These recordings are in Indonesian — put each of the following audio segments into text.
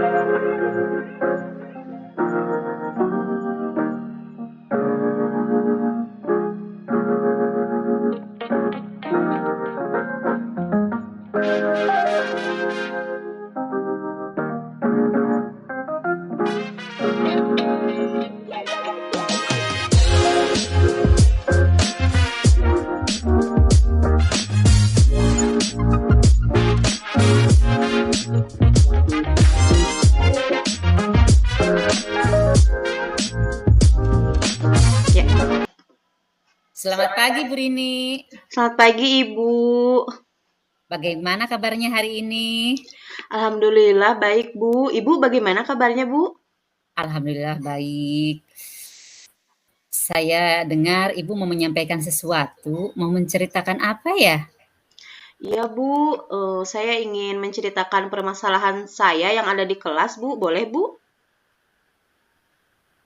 Ya, Selamat pagi Bu Rini. selamat pagi Ibu. Bagaimana kabarnya hari ini? Alhamdulillah baik Bu. Ibu bagaimana kabarnya Bu? Alhamdulillah baik. Saya dengar Ibu mau menyampaikan sesuatu, mau menceritakan apa ya? Iya Bu, saya ingin menceritakan permasalahan saya yang ada di kelas Bu. Boleh Bu?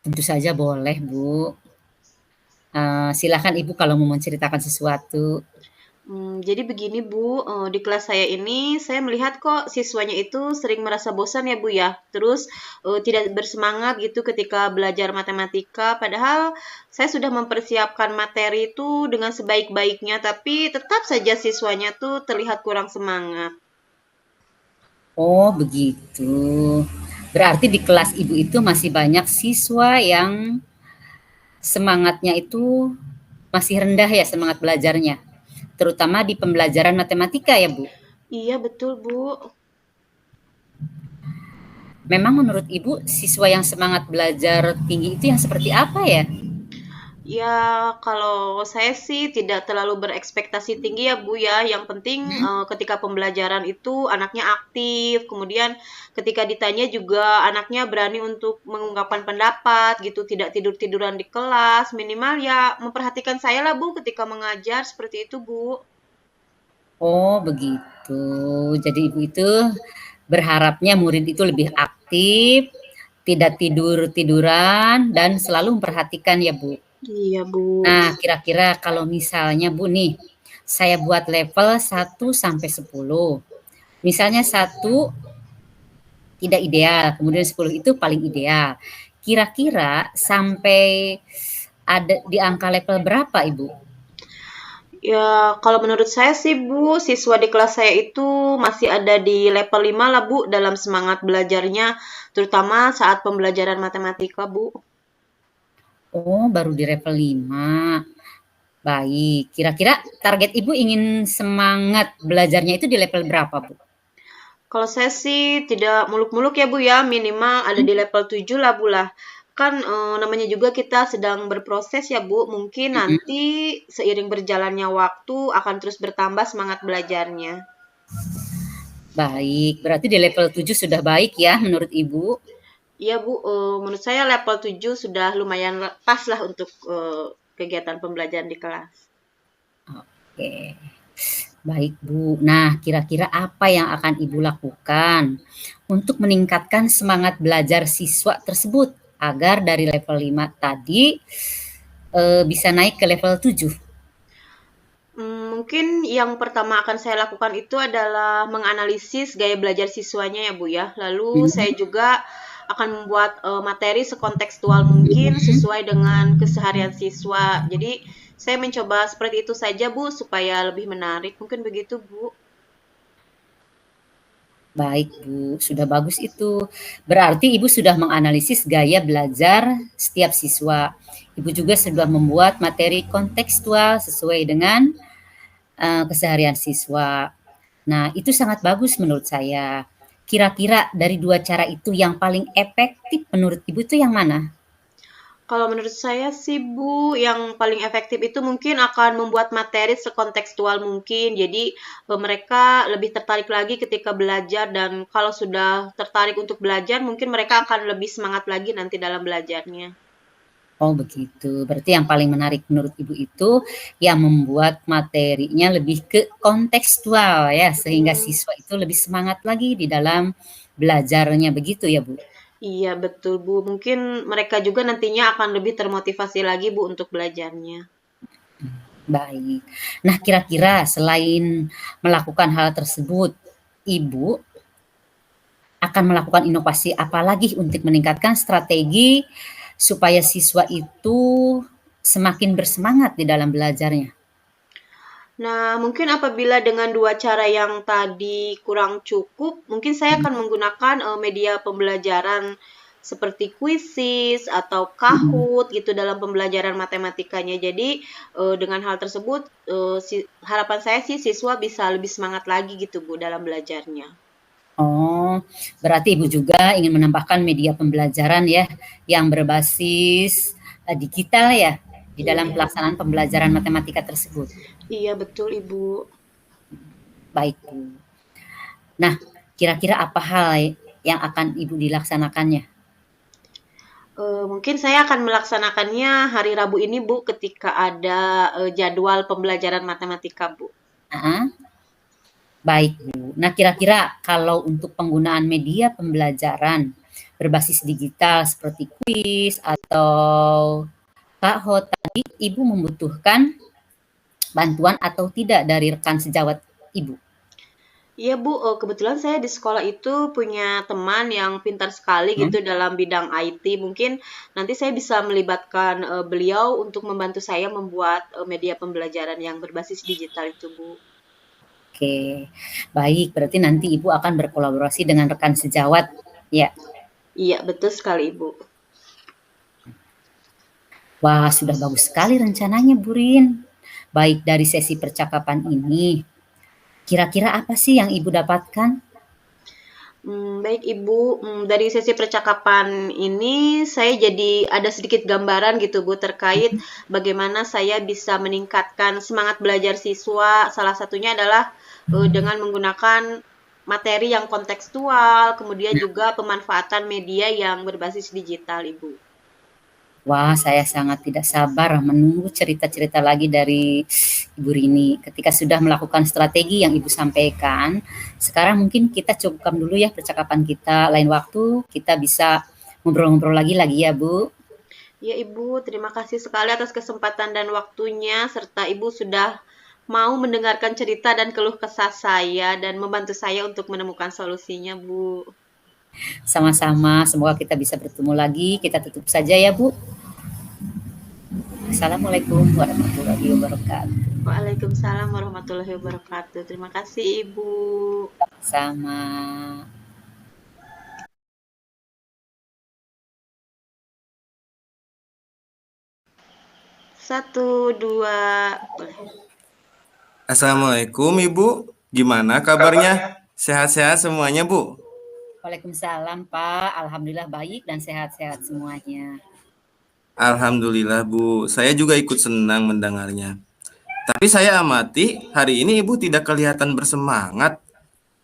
Tentu saja boleh Bu. Silakan Ibu kalau mau menceritakan sesuatu. Jadi begini Bu, di kelas saya ini saya melihat kok siswanya itu sering merasa bosan ya Bu ya. Terus tidak bersemangat gitu ketika belajar matematika. Padahal saya sudah mempersiapkan materi itu dengan sebaik-baiknya, tapi tetap saja siswanya tuh terlihat kurang semangat. Oh begitu. Berarti di kelas Ibu itu masih banyak siswa yang semangatnya itu masih rendah ya semangat belajarnya. Terutama di pembelajaran matematika ya Bu. Iya betul Bu. Memang menurut Ibu, siswa yang semangat belajar tinggi itu yang seperti apa ya? Ya, kalau saya sih tidak terlalu berekspektasi tinggi ya, Bu, ya. Yang penting, Hmm? ketika pembelajaran itu anaknya aktif, kemudian ketika ditanya juga anaknya berani untuk mengungkapkan pendapat gitu, tidak tidur-tiduran di kelas, minimal ya memperhatikan saya lah, Bu, ketika mengajar, seperti itu, Bu. Oh, begitu. Jadi Ibu itu berharapnya murid itu lebih aktif, tidak tidur-tiduran, dan selalu memperhatikan ya, Bu. Iya, Bu. Nah, kira-kira kalau misalnya Bu nih, saya buat level 1 sampai 10. Misalnya 1 tidak ideal, kemudian 10 itu paling ideal. Kira-kira sampai ada di angka level berapa, Ibu? Ya, kalau menurut saya sih, Bu, siswa di kelas saya itu masih ada di level 5 lah, Bu, dalam semangat belajarnya, terutama saat pembelajaran matematika, Bu. Oh, baru di level 5. Baik, kira-kira target Ibu ingin semangat belajarnya itu di level berapa, Bu? Kalau saya sih tidak muluk-muluk ya Bu ya, minimal ada di level 7 lah Bu lah. Kan namanya juga kita sedang berproses ya Bu, mungkin Mhm. nanti seiring berjalannya waktu akan terus bertambah semangat belajarnya. Baik, berarti di level 7 sudah baik ya menurut Ibu? Iya Bu, menurut saya level 7 sudah lumayan pas lah untuk kegiatan pembelajaran di kelas. Oke, baik Bu. Nah, kira-kira apa yang akan Ibu lakukan untuk meningkatkan semangat belajar siswa tersebut agar dari level 5 tadi bisa naik ke level 7? Mungkin yang pertama akan saya lakukan itu adalah menganalisis gaya belajar siswanya ya Bu ya. Lalu saya Mhm. juga akan membuat materi sekontekstual mungkin sesuai dengan keseharian siswa. Jadi saya mencoba seperti itu saja Bu supaya lebih menarik. Mungkin begitu Bu. Baik, Bu, sudah bagus itu. Berarti Ibu sudah menganalisis gaya belajar setiap siswa. Ibu juga sudah membuat materi kontekstual sesuai dengan keseharian siswa. Nah, itu sangat bagus menurut saya. Kira-kira dari dua cara itu yang paling efektif menurut Ibu itu yang mana? Kalau menurut saya sih Bu, yang paling efektif itu mungkin akan membuat materi sekontekstual mungkin. Jadi mereka lebih tertarik lagi ketika belajar dan kalau sudah tertarik untuk belajar, mungkin mereka akan lebih semangat lagi nanti dalam belajarnya. Oh begitu, berarti yang paling menarik menurut Ibu itu yang membuat materinya lebih ke kontekstual ya, sehingga Hmm, siswa itu lebih semangat lagi di dalam belajarnya begitu ya Bu? iya betul Bu. Mungkin mereka juga nantinya akan lebih termotivasi lagi Bu untuk belajarnya. Baik. Nah kira-kira selain melakukan hal tersebut, Ibu akan melakukan inovasi apa lagi untuk meningkatkan strategi supaya siswa itu semakin bersemangat di dalam belajarnya? Nah, mungkin apabila dengan dua cara yang tadi kurang cukup, mungkin saya akan Mhm, menggunakan media pembelajaran seperti Quizizz atau mhm. Kahoot gitu dalam pembelajaran matematikanya. Jadi dengan hal tersebut harapan saya sih siswa bisa lebih semangat lagi gitu Bu dalam belajarnya. Oh, berarti Ibu juga ingin menambahkan media pembelajaran ya, yang berbasis, digital ya, di dalam Iya, pelaksanaan pembelajaran matematika tersebut? iya betul Ibu. Baik, Bu. Nah, kira-kira apa hal yang akan Ibu dilaksanakannya? Mungkin saya akan melaksanakannya hari Rabu ini Bu ketika ada jadwal pembelajaran matematika Bu. Heeh, baik, Bu. Nah, kira-kira kalau untuk penggunaan media pembelajaran berbasis digital seperti kuis atau Kak tadi, Ibu membutuhkan bantuan atau tidak dari rekan sejawat Ibu? Iya Bu, kebetulan saya di sekolah itu punya teman yang pintar sekali Hmm? gitu dalam bidang IT. Mungkin nanti saya bisa melibatkan beliau untuk membantu saya membuat media pembelajaran yang berbasis digital itu Bu. Oke, baik. Berarti nanti Ibu akan berkolaborasi dengan rekan sejawat, ya. Iya, betul sekali Ibu. Wah, sudah bagus sekali rencananya, Bu Rin. Baik dari sesi percakapan ini, kira-kira apa sih yang Ibu dapatkan? Baik Ibu, dari sesi percakapan ini saya jadi ada sedikit gambaran gitu Bu terkait bagaimana saya bisa meningkatkan semangat belajar siswa. Salah satunya adalah dengan menggunakan materi yang kontekstual, kemudian juga pemanfaatan media yang berbasis digital Ibu. Wah, saya sangat tidak sabar menunggu cerita-cerita lagi dari Ibu Rini. Ketika sudah melakukan strategi yang Ibu sampaikan, sekarang mungkin kita cukupkan dulu ya percakapan kita. Lain waktu kita bisa ngobrol-ngobrol lagi ya, Bu. Ya Ibu, terima kasih sekali atas kesempatan dan waktunya, serta Ibu sudah mau mendengarkan cerita dan keluh kesah saya dan membantu saya untuk menemukan solusinya, Bu. Sama-sama, semoga kita bisa bertemu lagi. Kita tutup saja ya, Bu. Assalamualaikum warahmatullahi wabarakatuh. Waalaikumsalam warahmatullahi wabarakatuh. Terima kasih Ibu. Sama. Satu, dua, boleh. Assalamualaikum Ibu, gimana kabarnya? Sehat-sehat semuanya Bu? Waalaikumsalam, Pak. Alhamdulillah baik dan sehat-sehat semuanya. Alhamdulillah Bu, saya juga ikut senang mendengarnya. Tapi saya amati hari ini Ibu tidak kelihatan bersemangat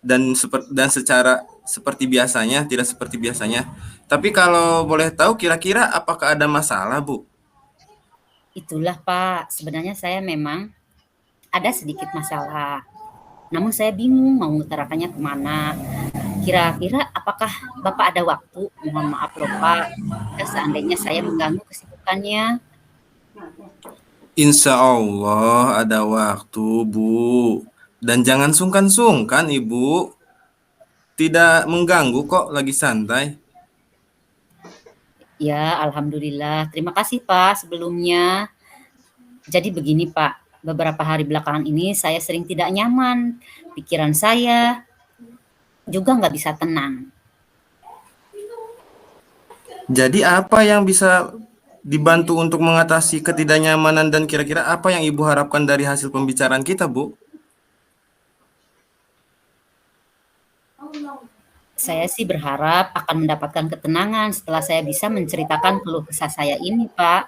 dan secara seperti biasanya, tidak seperti biasanya. Tapi kalau boleh tahu kira-kira apakah ada masalah Bu? Itulah, Pak. Sebenarnya saya memang ada sedikit masalah. Namun saya bingung mau mengutarakannya kemana. Kira-kira apakah Bapak ada waktu? Mohon maaf loh Pak, jika seandainya saya mengganggu kesibukannya. Insya Allah ada waktu Bu. Dan jangan sungkan-sungkan Ibu, tidak mengganggu kok lagi santai. Ya, alhamdulillah. Terima kasih Pak sebelumnya. Jadi begini Pak, beberapa hari belakangan ini saya sering tidak nyaman. Pikiran saya juga nggak bisa tenang. Jadi apa yang bisa dibantu untuk mengatasi ketidaknyamanan dan kira-kira apa yang Ibu harapkan dari hasil pembicaraan kita, Bu? Saya sih berharap akan mendapatkan ketenangan setelah saya bisa menceritakan keluh kesah saya ini, Pak.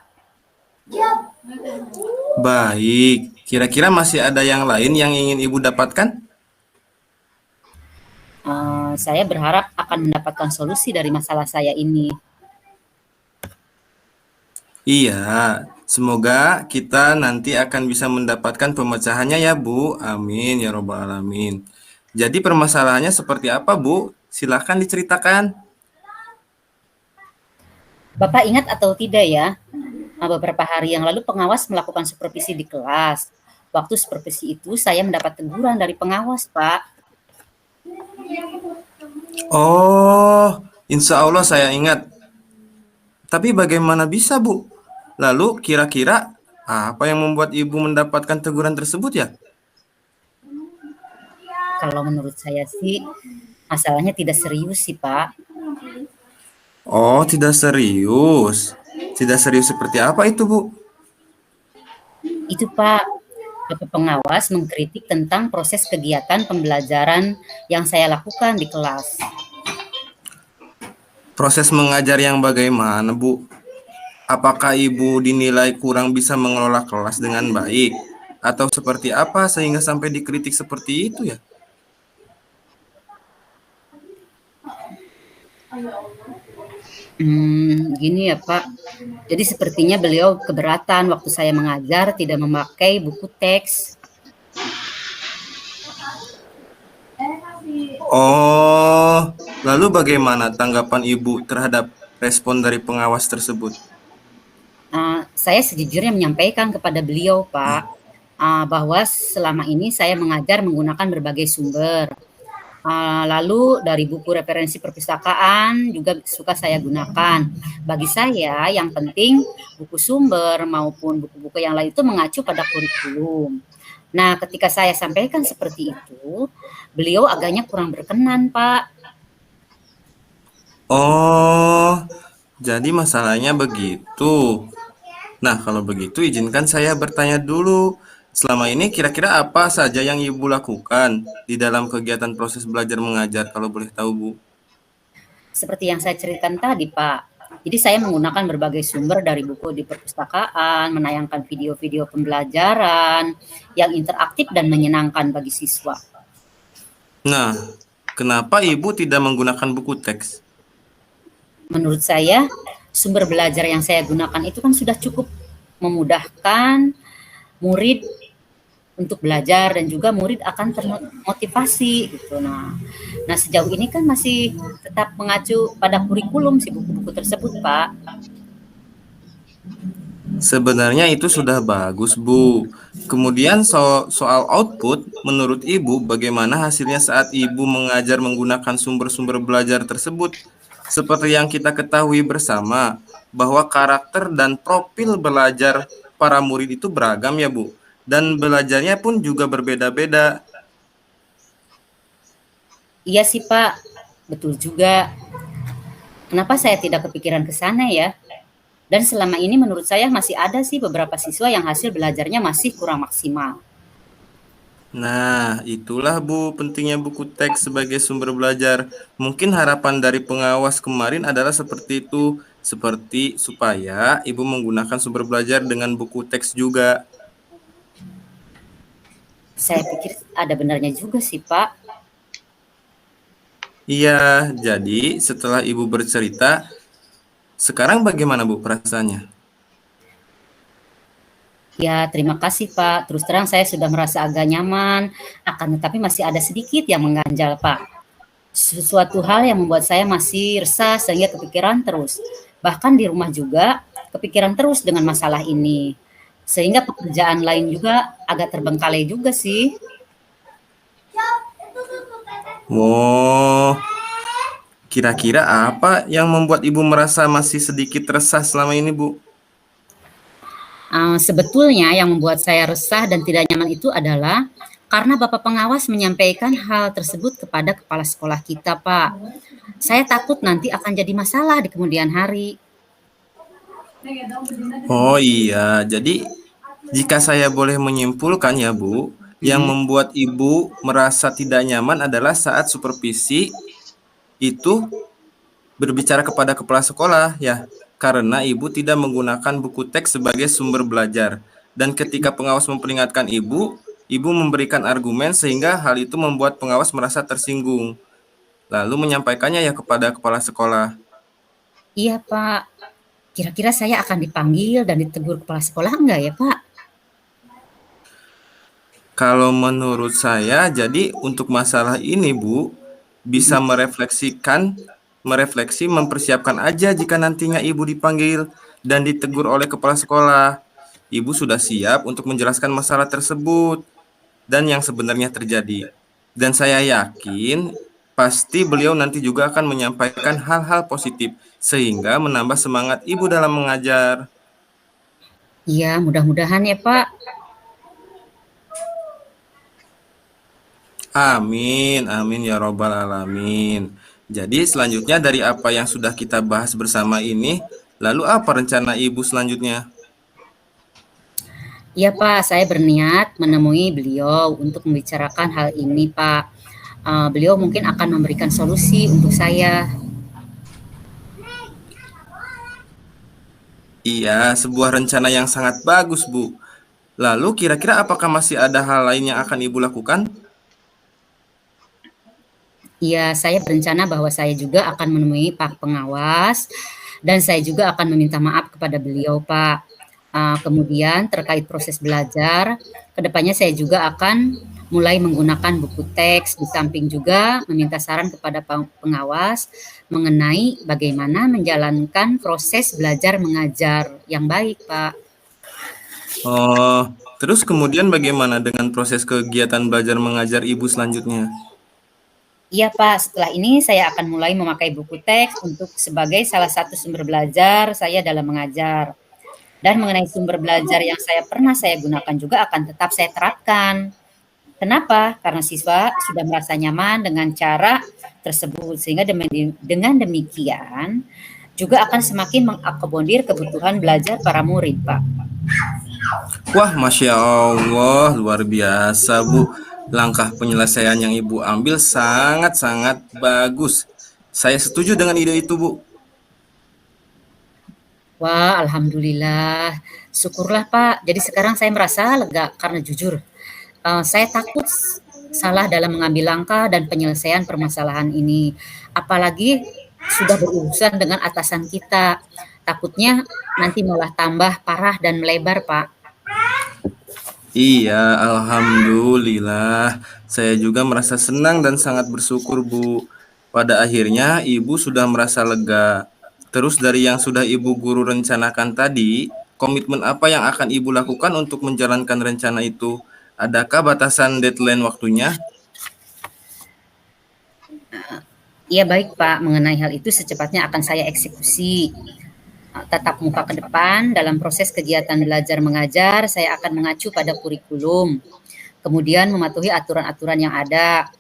Baik, kira-kira masih ada yang lain yang ingin Ibu dapatkan? Saya berharap akan mendapatkan solusi dari masalah saya ini. Iya, semoga kita nanti akan bisa mendapatkan pemecahannya ya, Bu. Amin ya robbal alamin. Jadi permasalahannya seperti apa, Bu? Silahkan diceritakan. Bapak ingat atau tidak ya, beberapa hari yang lalu pengawas melakukan supervisi di kelas. Waktu supervisi itu saya mendapat teguran dari pengawas, Pak. Oh, insya Allah saya ingat. Tapi bagaimana bisa, Bu? Lalu kira-kira apa yang membuat Ibu mendapatkan teguran tersebut ya? Kalau menurut saya sih masalahnya tidak serius sih Pak. Oh, tidak serius. Tidak serius seperti apa itu, Bu? Itu Pak, Bapak pengawas mengkritik tentang proses kegiatan pembelajaran yang saya lakukan di kelas. Proses mengajar yang bagaimana, Bu? Apakah Ibu dinilai kurang bisa mengelola kelas dengan baik? Atau seperti apa sehingga sampai dikritik seperti itu ya? Gini ya Pak, jadi sepertinya beliau keberatan waktu saya mengajar tidak memakai buku teks. Oh, lalu bagaimana tanggapan Ibu terhadap respon dari pengawas tersebut? Saya sejujurnya menyampaikan kepada beliau Pak, bahwa selama ini saya mengajar menggunakan berbagai sumber. Lalu dari buku referensi perpustakaan juga suka saya gunakan. Bagi saya yang penting buku sumber maupun buku-buku yang lain itu mengacu pada kurikulum. Nah, ketika saya sampaikan seperti itu, beliau agaknya kurang berkenan, Pak. Oh, jadi masalahnya begitu. Nah, kalau begitu izinkan saya bertanya dulu. Selama ini kira-kira apa saja yang Ibu lakukan di dalam kegiatan proses belajar mengajar kalau boleh tahu, Bu? Seperti yang saya ceritakan tadi, Pak. Jadi saya menggunakan berbagai sumber dari buku di perpustakaan, menayangkan video-video pembelajaran yang interaktif dan menyenangkan bagi siswa. Nah, kenapa Ibu tidak menggunakan buku teks? Menurut saya, sumber belajar yang saya gunakan itu kan sudah cukup memudahkan murid untuk belajar dan juga murid akan termotivasi gitu. Nah sejauh ini kan masih tetap mengacu pada kurikulum si buku-buku tersebut, Pak. Sebenarnya itu sudah bagus, Bu. Kemudian soal output, menurut Ibu bagaimana hasilnya saat Ibu mengajar menggunakan sumber-sumber belajar tersebut? Seperti yang kita ketahui bersama, bahwa karakter dan profil belajar para murid itu beragam ya, Bu. Dan belajarnya pun juga berbeda-beda. Iya sih, Pak. Betul juga. Kenapa saya tidak kepikiran ke sana ya? Dan selama ini menurut saya masih ada sih beberapa siswa yang hasil belajarnya masih kurang maksimal. Nah, itulah Bu, pentingnya buku teks sebagai sumber belajar. Mungkin harapan dari pengawas kemarin adalah seperti itu, seperti supaya Ibu menggunakan sumber belajar dengan buku teks juga. Saya pikir ada benarnya juga sih, Pak. Iya, jadi setelah Ibu bercerita, sekarang bagaimana Bu perasaannya? Ya, terima kasih Pak. Terus terang saya sudah merasa agak nyaman, akan tetapi masih ada sedikit yang mengganjal Pak. Sesuatu hal yang membuat saya masih resah sehingga kepikiran terus. Bahkan di rumah juga kepikiran terus dengan masalah ini. Sehingga pekerjaan lain juga agak terbengkalai juga sih. Oh, kira-kira apa yang membuat Ibu merasa masih sedikit resah selama ini, Bu? Sebetulnya yang membuat saya resah dan tidak nyaman itu adalah karena Bapak pengawas menyampaikan hal tersebut kepada kepala sekolah kita, Pak. Saya takut nanti akan jadi masalah di kemudian hari. Oh iya, jadi jika saya boleh menyimpulkan ya Bu, yang membuat Ibu merasa tidak nyaman adalah saat supervisi itu berbicara kepada kepala sekolah ya, karena Ibu tidak menggunakan buku teks sebagai sumber belajar. Dan ketika pengawas memperingatkan Ibu, Ibu memberikan argumen sehingga hal itu membuat pengawas merasa tersinggung. Lalu menyampaikannya ya kepada kepala sekolah. Iya, Pak. Kira-kira saya akan dipanggil dan ditegur kepala sekolah enggak ya, Pak? Kalau menurut saya, jadi untuk masalah ini, Bu, bisa merefleksi, mempersiapkan aja jika nantinya Ibu dipanggil dan ditegur oleh kepala sekolah. Ibu sudah siap untuk menjelaskan masalah tersebut dan yang sebenarnya terjadi. Dan saya yakin Pasti beliau nanti juga akan menyampaikan hal-hal positif sehingga menambah semangat Ibu dalam mengajar. Iya, mudah-mudahan ya Pak. Amin, amin ya robbal alamin. Jadi selanjutnya dari apa yang sudah kita bahas bersama ini, lalu apa rencana Ibu selanjutnya? Iya Pak, saya berniat menemui beliau untuk membicarakan hal ini Pak. Beliau mungkin akan memberikan solusi untuk saya. Iya, sebuah rencana yang sangat bagus, Bu. Lalu kira-kira apakah masih ada hal lain yang akan Ibu lakukan? Iya, saya berencana bahwa saya juga akan menemui Pak Pengawas dan saya juga akan meminta maaf kepada beliau, Pak. Kemudian terkait proses belajar, kedepannya saya juga akan mulai menggunakan buku teks, di samping juga meminta saran kepada pengawas mengenai bagaimana menjalankan proses belajar mengajar yang baik, Pak. Oh, terus kemudian bagaimana dengan proses kegiatan belajar mengajar Ibu selanjutnya? Iya Pak, setelah ini saya akan mulai memakai buku teks untuk sebagai salah satu sumber belajar saya dalam mengajar. Dan mengenai sumber belajar yang pernah saya gunakan juga akan tetap saya terapkan. Kenapa? Karena siswa sudah merasa nyaman dengan cara tersebut, sehingga dengan demikian juga akan semakin mengakomodir kebutuhan belajar para murid, Pak. Wah, Masya Allah, luar biasa, Bu. Langkah penyelesaian yang Ibu ambil sangat-sangat bagus. Saya setuju dengan ide itu, Bu. Wah, alhamdulillah. Syukurlah, Pak. Jadi sekarang saya merasa lega karena jujur, saya takut salah dalam mengambil langkah dan penyelesaian permasalahan ini. Apalagi sudah berurusan dengan atasan kita. Takutnya nanti malah tambah parah dan melebar, Pak. Iya, alhamdulillah. Saya juga merasa senang dan sangat bersyukur, Bu. Pada akhirnya, Ibu sudah merasa lega. Terus dari yang sudah Ibu guru rencanakan tadi, komitmen apa yang akan Ibu lakukan untuk menjalankan rencana itu? Adakah batasan deadline waktunya? Iya baik Pak, mengenai hal itu secepatnya akan saya eksekusi. Tatap muka ke depan dalam proses kegiatan belajar mengajar, saya akan mengacu pada kurikulum. Kemudian mematuhi aturan-aturan yang ada,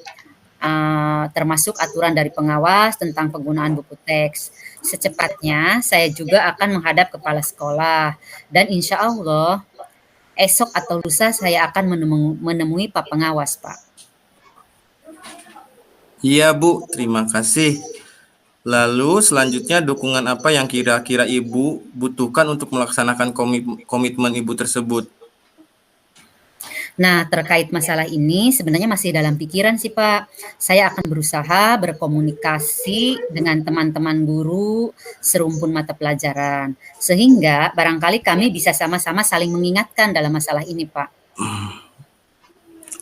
termasuk aturan dari pengawas tentang penggunaan buku teks. Secepatnya saya juga akan menghadap kepala sekolah dan insya Allah esok atau lusa saya akan menemui Pak Pengawas, Pak. Iya, Bu. Terima kasih. Lalu selanjutnya dukungan apa yang kira-kira Ibu butuhkan untuk melaksanakan komitmen Ibu tersebut? Nah, terkait masalah ini sebenarnya masih dalam pikiran sih, Pak. Saya akan berusaha berkomunikasi dengan teman-teman guru serumpun mata pelajaran, sehingga barangkali kami bisa sama-sama saling mengingatkan dalam masalah ini, Pak.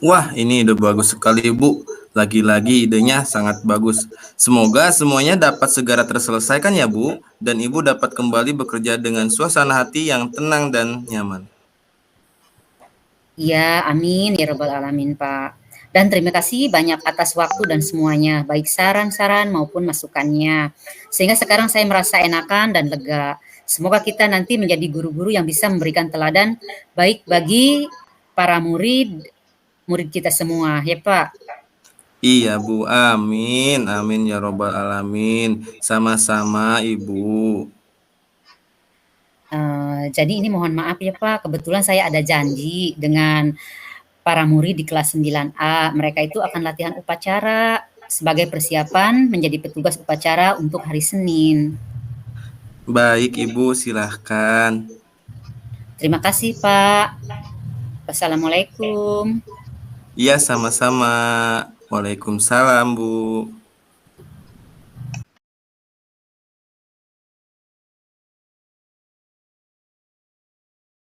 Wah, ini ide bagus sekali, Bu. Lagi-lagi idenya sangat bagus. Semoga semuanya dapat segera terselesaikan ya, Bu, dan Ibu dapat kembali bekerja dengan suasana hati yang tenang dan nyaman. Ya, amin ya rabbal alamin, Pak. Dan terima kasih banyak atas waktu dan semuanya, baik saran-saran maupun masukannya. Sehingga sekarang saya merasa enakan dan lega. Semoga kita nanti menjadi guru-guru yang bisa memberikan teladan baik bagi para murid kita semua, ya Pak. Iya, Bu. Amin. Amin ya robbal alamin. Sama-sama, Ibu. Jadi ini mohon maaf ya Pak, kebetulan saya ada janji dengan para murid di kelas 9A. Mereka itu akan latihan upacara sebagai persiapan menjadi petugas upacara untuk hari Senin. Baik, Ibu, silahkan. Terima kasih Pak. Wassalamualaikum. Iya, sama-sama. Waalaikumsalam, Bu.